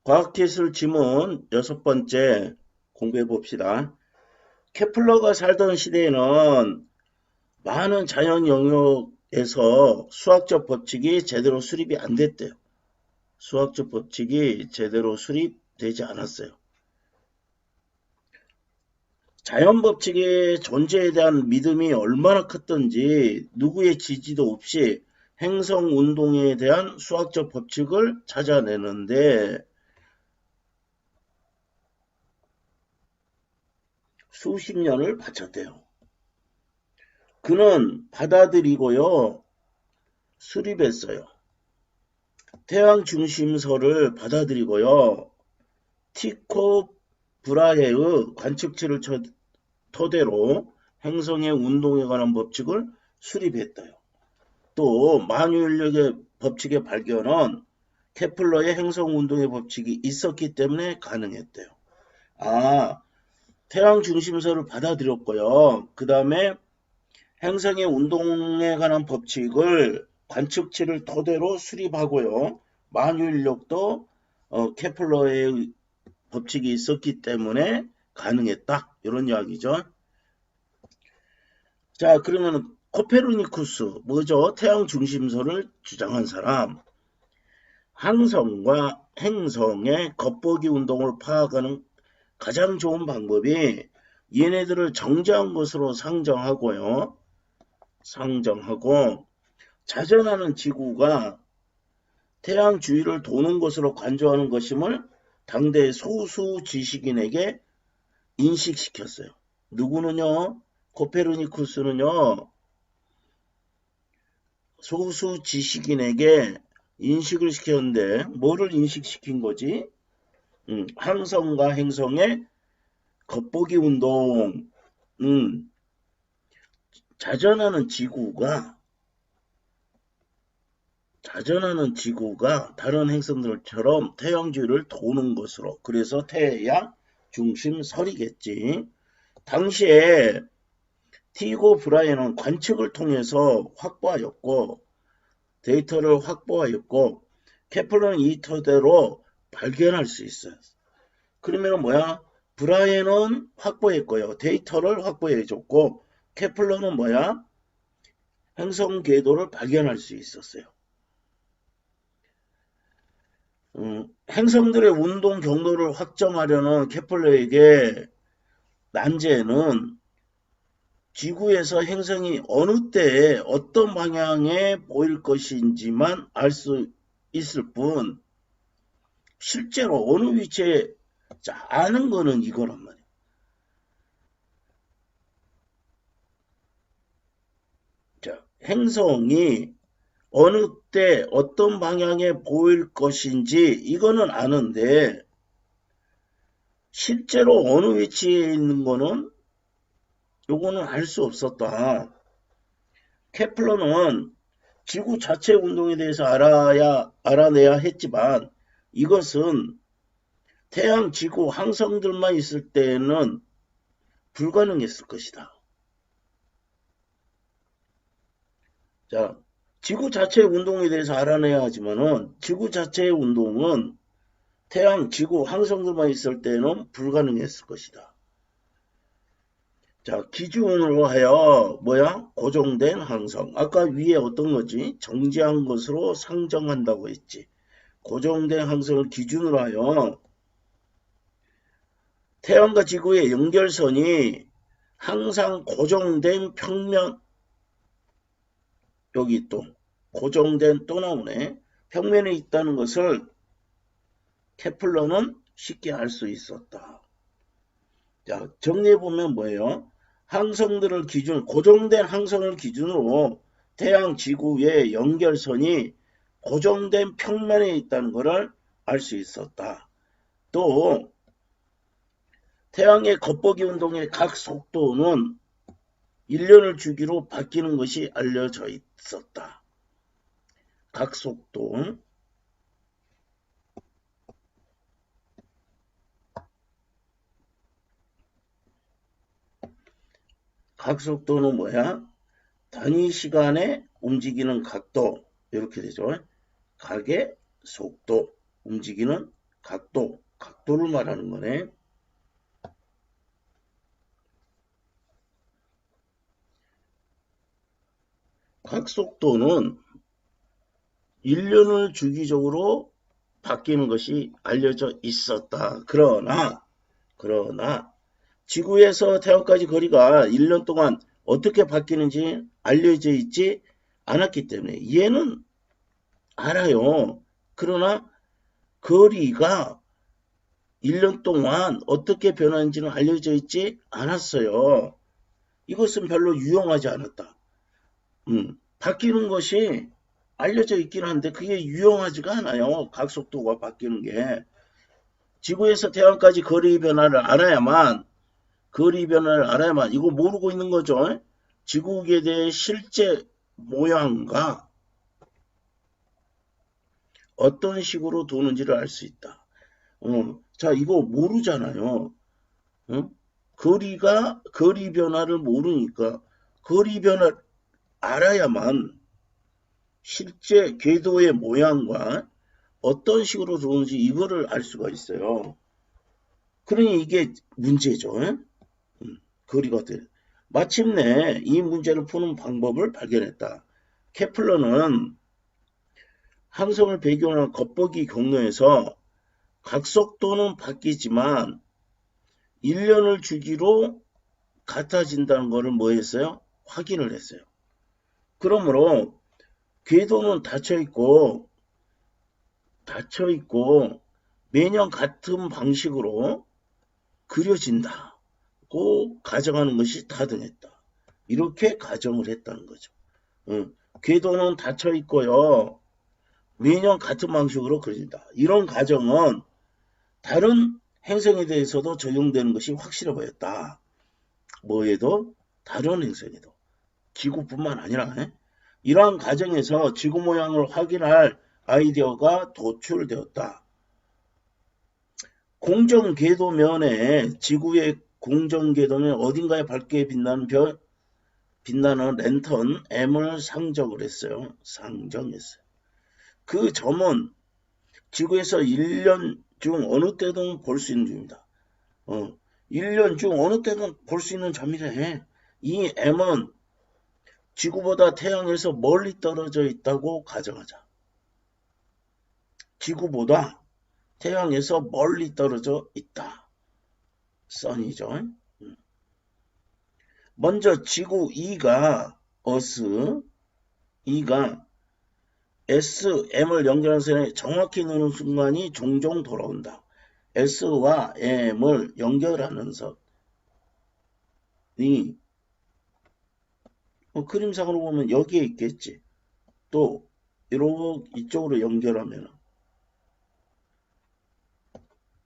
과학기술 지문 6번째 공부해 봅시다. 케플러가 살던 시대에는 많은 자연 영역에서 수학적 법칙이 제대로 수립이 안 됐대요. 수학적 법칙이 제대로 수립되지 않았어요. 자연 법칙의 존재에 대한 믿음이 얼마나 컸던지 누구의 지지도 없이 행성 운동에 대한 수학적 법칙을 찾아내는데 수십 년을 바쳤대요. 그는 받아들이고요, 수립했어요. 태양 중심설을 받아들이고요, 티코 브라헤의 관측치를 토대로 행성의 운동에 관한 법칙을 수립했대요. 또 만유인력의 법칙의 발견은 케플러의 행성 운동의 법칙이 있었기 때문에 가능했대요. 태양 중심설을 받아들였고요. 그 다음에 행성의 운동에 관한 법칙을 관측치를 토대로 수립하고요. 만유인력도 케플러의 법칙이 있었기 때문에 가능했다. 이런 이야기죠. 자, 그러면 코페르니쿠스 뭐죠? 태양 중심설을 주장한 사람. 항성과 행성의 겉보기 운동을 파악하는 가장 좋은 방법이 얘네들을 정지한 것으로 상정하고 자전하는 지구가 태양 주위를 도는 것으로 간주하는 것임을 당대 소수 지식인에게 인식시켰어요. 누구는요? 코페르니쿠스는요, 소수 지식인에게 인식을 시켰는데 뭐를 인식시킨 거지? 항성과 행성의 겉보기 운동, 자전하는 지구가 다른 행성들처럼 태양 주위를 도는 것으로, 그래서 태양 중심설이겠지. 당시에 티고 브라이언은 관측을 통해서 데이터를 확보하였고 케플러는 이 토대로 발견할 수 있어요. 그러면 뭐야? 브라이언은 확보했고요. 데이터를 확보해줬고 케플러는 뭐야? 행성 궤도를 발견할 수 있었어요. 행성들의 운동 경로를 확정하려는 케플러에게 난제는 지구에서 행성이 어느 때에 어떤 방향에 보일 것인지만 알 수 있을 뿐 실제로 어느 위치에 아는 거는 이거란 말이에요. 자, 행성이 어느 때 어떤 방향에 보일 것인지 이거는 아는데 실제로 어느 위치에 있는 거는 요거는 알 수 없었다. 케플러는 지구 자체 운동에 대해서 알아내야 했지만 이것은 태양, 지구, 항성들만 있을 때는 불가능했을 것이다. 자, 지구 자체의 운동에 대해서 알아내야 하지만은 지구 자체의 운동은 태양, 지구, 항성들만 있을 때는 불가능했을 것이다. 자, 기준으로 하여 고정된 항성. 아까 위에 어떤 거지? 정지한 것으로 상정한다고 했지. 고정된 항성을 기준으로 하여 태양과 지구의 연결선이 항상 고정된 평면, 여기 또 고정된 또 나오네. 평면에 있다는 것을 케플러는 쉽게 알 수 있었다. 자, 정리해보면 뭐예요? 고정된 항성을 기준으로 태양, 지구의 연결선이 고정된 평면에 있다는 것을 알 수 있었다. 또 태양의 겉보기 운동의 각 속도는 1년을 주기로 바뀌는 것이 알려져 있었다. 각 속도. 각 속도는 뭐야? 단위 시간에 움직이는 각도. 이렇게 되죠. 각의 속도, 움직이는 각도를 말하는 거네. 각속도는 1년을 주기적으로 바뀌는 것이 알려져 있었다. 그러나 지구에서 태양까지 거리가 1년 동안 어떻게 바뀌는지 알려져 있지 않았기 때문에 얘는 알아요. 그러나 거리가 1년 동안 어떻게 변하는지는 알려져 있지 않았어요. 이것은 별로 유용하지 않았다. 바뀌는 것이 알려져 있긴 한데 그게 유용하지가 않아요. 각속도가 바뀌는 게. 지구에서 태양까지 거리 변화를 알아야만 이거 모르고 있는 거죠. 지구에 대해 실제 모양과 어떤 식으로 도는지를 알 수 있다. 자, 이거 모르잖아요. 거리 변화를 모르니까 거리 변화를 알아야만 실제 궤도의 모양과 어떤 식으로 도는지 이거를 알 수가 있어요. 그러니 이게 문제죠. 거리가 돼. 마침내 이 문제를 푸는 방법을 발견했다. 케플러는 항성을 배경으로 한 겉보기 경로에서 각속도는 바뀌지만 1년을 주기로 같아진다는 것을 뭐 했어요? 확인을 했어요. 그러므로 궤도는 닫혀있고 매년 같은 방식으로 그려진다고 가정하는 것이 타당했다. 이렇게 가정을 했다는 거죠. 궤도는 닫혀있고요. 매년 같은 방식으로 그려진다. 이런 가정은 다른 행성에 대해서도 적용되는 것이 확실해 보였다. 뭐에도? 다른 행성에도. 지구뿐만 아니라 이러한 과정에서 지구 모양을 확인할 아이디어가 도출되었다. 공정궤도면에 지구의 공정궤도면 어딘가에 밝게 빛나는 랜턴 M을 상정했어요. 그 점은 지구에서 1년 중 어느 때든 볼 수 있는 점입니다. 1년 중 어느 때든 볼 수 있는 점이래. 이 M은 지구보다 태양에서 멀리 떨어져 있다고 가정하자. 지구보다 태양에서 멀리 떨어져 있다. 선이죠. 먼저 지구 E가 SM을 연결하는 선에 정확히 넣는 순간이 종종 돌아온다. S와 M을 연결하는 선이 그림상으로 보면 여기에 있겠지. 또 이쪽으로 연결하면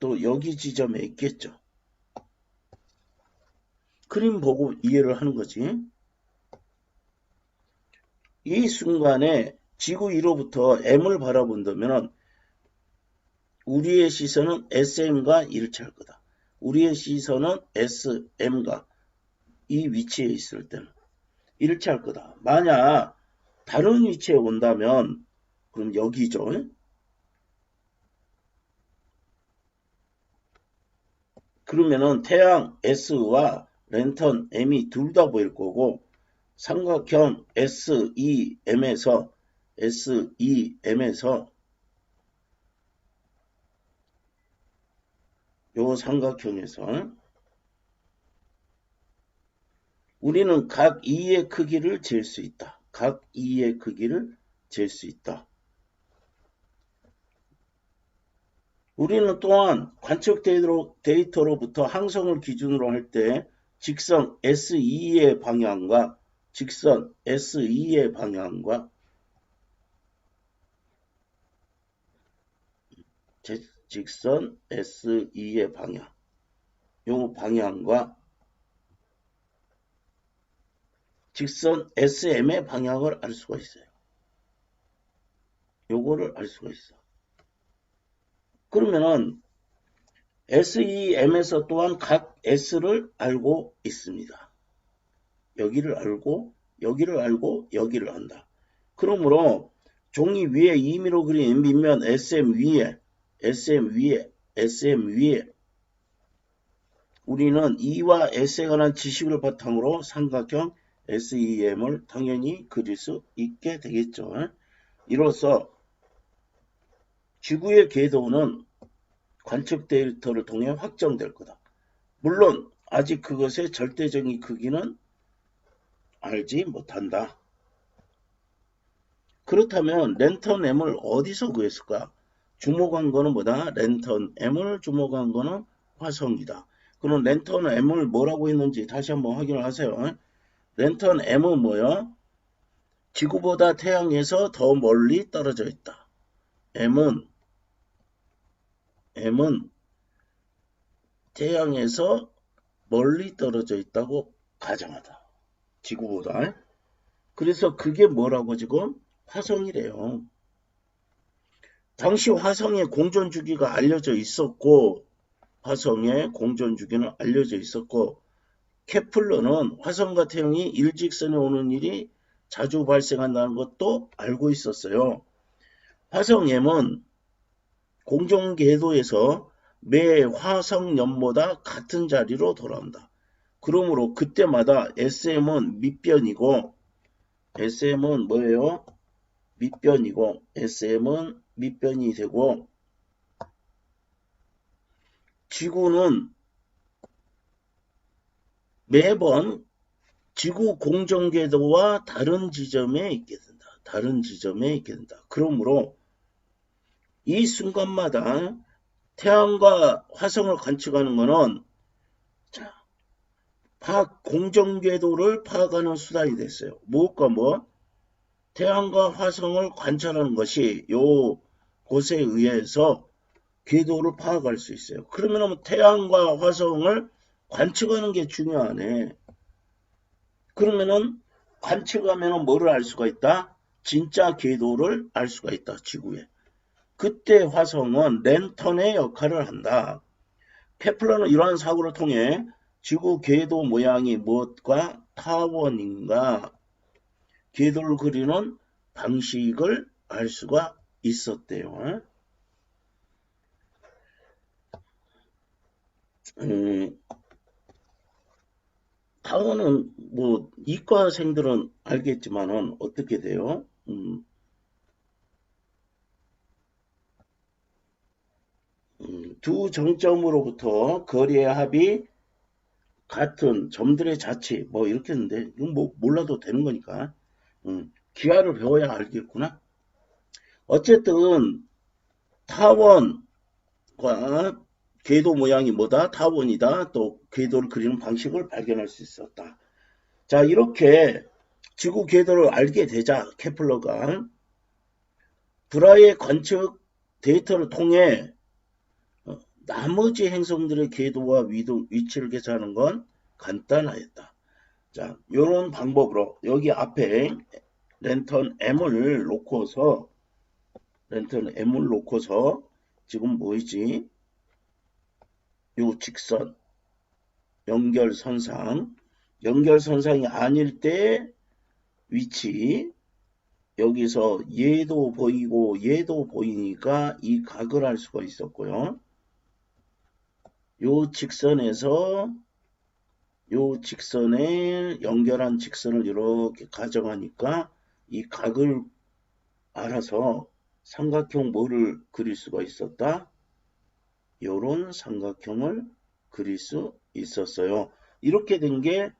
또 여기 지점에 있겠죠. 그림 보고 이해를 하는 거지. 이 순간에 지구 위로부터 M을 바라본다면 우리의 시선은 SM과 일치할 거다. 우리의 시선은 SM과 이 위치에 있을 때는 일치할 거다. 만약 다른 위치에 온다면 그럼 여기죠. 그러면은 태양 S와 랜턴 M이 둘 다 보일 거고 삼각형 SEM에서 요 삼각형에서 우리는 각 2의 크기를 잴 수 있다. 각 2의 크기를 잴 수 있다. 우리는 또한 관측 데이터로부터 항성을 기준으로 할 때 직선 SE의 방향과 직선 SE의 방향과 직선 SE의 방향 요 방향과 직선 SM의 방향을 알 수가 있어요. 요거를 알 수가 있어. 그러면은 SEM에서 또한 각 S를 알고 있습니다. 여기를 알고 여기를 알고 여기를 안다. 그러므로 종이 위에 임의로 그린 밑면 SM 위에 SM 위에 우리는 E와 S에 관한 지식을 바탕으로 삼각형 SEM을 당연히 그릴 수 있게 되겠죠. 이로써 지구의 궤도는 관측 데이터를 통해 확정될 거다. 물론 아직 그것의 절대적인 크기는 알지 못한다. 그렇다면 랜턴 M을 어디서 구했을까? 주목한 거는 뭐다? 랜턴 M을 주목한 거는 화성이다. 그럼 랜턴 M을 뭐라고 했는지 다시 한번 확인을 하세요. 랜턴 M은 뭐야? 지구보다 태양에서 더 멀리 떨어져 있다. M은 태양에서 멀리 떨어져 있다고 가정하다. 지구보다. 그래서 그게 뭐라고 지금? 화성이래요. 당시 화성의 공전 주기가 알려져 있었고, 케플러는 화성과 태양이 일직선에 오는 일이 자주 발생한다는 것도 알고 있었어요. 화성 M은 공전 궤도에서 매 화성연보다 같은 자리로 돌아온다. 그러므로 그때마다 SM은 밑변이고, SM은 뭐예요? 밑변이고, SM은 밑변이 되고, 지구는 매번 지구 공전궤도와 다른 지점에 있게 된다. 그러므로 이 순간마다 태양과 화성을 관측하는 것은 공전궤도를 파악하는 수단이 됐어요. 무엇과 뭐? 태양과 화성을 관찰하는 것이 요 곳에 의해서 궤도를 파악할 수 있어요. 그러면 태양과 화성을 관측하는 게 중요하네. 그러면은 관측하면 뭐를 알 수가 있다? 진짜 궤도를 알 수가 있다. 지구에. 그때 화성은 랜턴의 역할을 한다. 케플러는 이러한 사고를 통해 지구 궤도 모양이 무엇과 타원인가 궤도를 그리는 방식을 알 수가 있었대요. 타원은 뭐 이과생들은 알겠지만은 어떻게 돼요? 두 정점으로부터 거리의 합이 같은 점들의 자치 뭐 이렇게 했는데 이건 뭐 몰라도 되는 거니까 기하를 배워야 알겠구나. 어쨌든 타원과 궤도 모양이 뭐다? 타원이다. 또 궤도를 그리는 방식을 발견할 수 있었다. 자, 이렇게 지구 궤도를 알게 되자 케플러가 브라의 관측 데이터를 통해 나머지 행성들의 궤도와 위치를 계산하는 건 간단하였다. 자, 이런 방법으로 여기 앞에 랜턴 M을 놓고서 지금 뭐이지? 요 직선 연결선상이 아닐 때 위치 여기서 얘도 보이고 얘도 보이니까 이 각을 할 수가 있었고요. 요 직선에서 요 직선에 연결한 직선을 이렇게 가정하니까 이 각을 알아서 삼각형 뭐를 그릴 수가 있었다? 요런 삼각형을 그릴 수 있었어요. 이렇게 된 게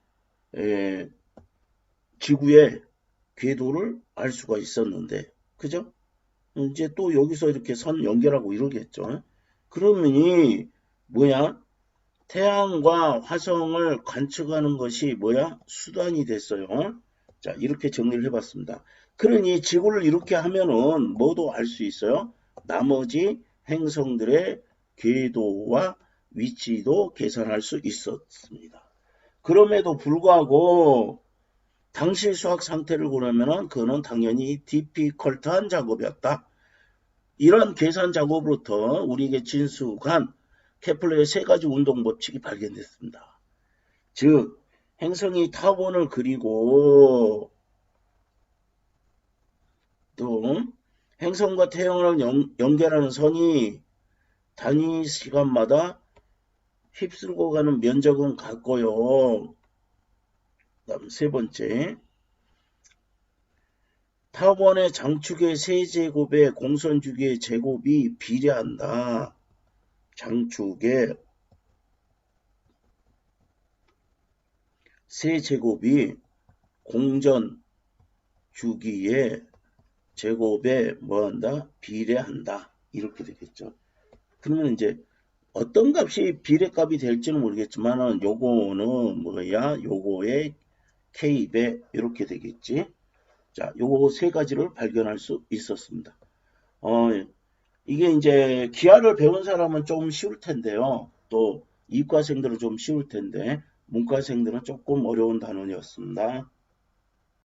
지구의 궤도를 알 수가 있었는데 그죠? 이제 또 여기서 이렇게 선 연결하고 이러겠죠. 그러면이 뭐야? 태양과 화성을 관측하는 것이 뭐야? 수단이 됐어요. 자, 이렇게 정리를 해봤습니다. 그러니 지구를 이렇게 하면은 뭐도 알 수 있어요? 나머지 행성들의 궤도와 위치도 계산할 수 있었습니다. 그럼에도 불구하고 당시 수학 상태를 보려면은 그거는 당연히 디피컬트한 작업이었다. 이런 계산 작업으로부터 우리에게 진수한 케플러의 세 가지 운동 법칙이 발견됐습니다. 즉 행성이 타원을 그리고 또 행성과 태양을 연결하는 선이 단위 시간마다 휩쓸고 가는 면적은 같고요. 다음 세 번째, 타원의 장축의 세제곱에 공선주기의 제곱이 비례한다. 장축의 세제곱이 공전 주기의 제곱에 뭐한다? 비례한다. 이렇게 되겠죠. 그러면 이제 어떤 값이 비례값이 될지는 모르겠지만은 요거는 뭐야? 요거의 K배 이렇게 되겠지. 자, 요거 세 가지를 발견할 수 있었습니다. 이게 이제 기하를 배운 사람은 좀 쉬울 텐데요. 또 이과생들은 좀 쉬울 텐데 문과생들은 조금 어려운 단원이었습니다.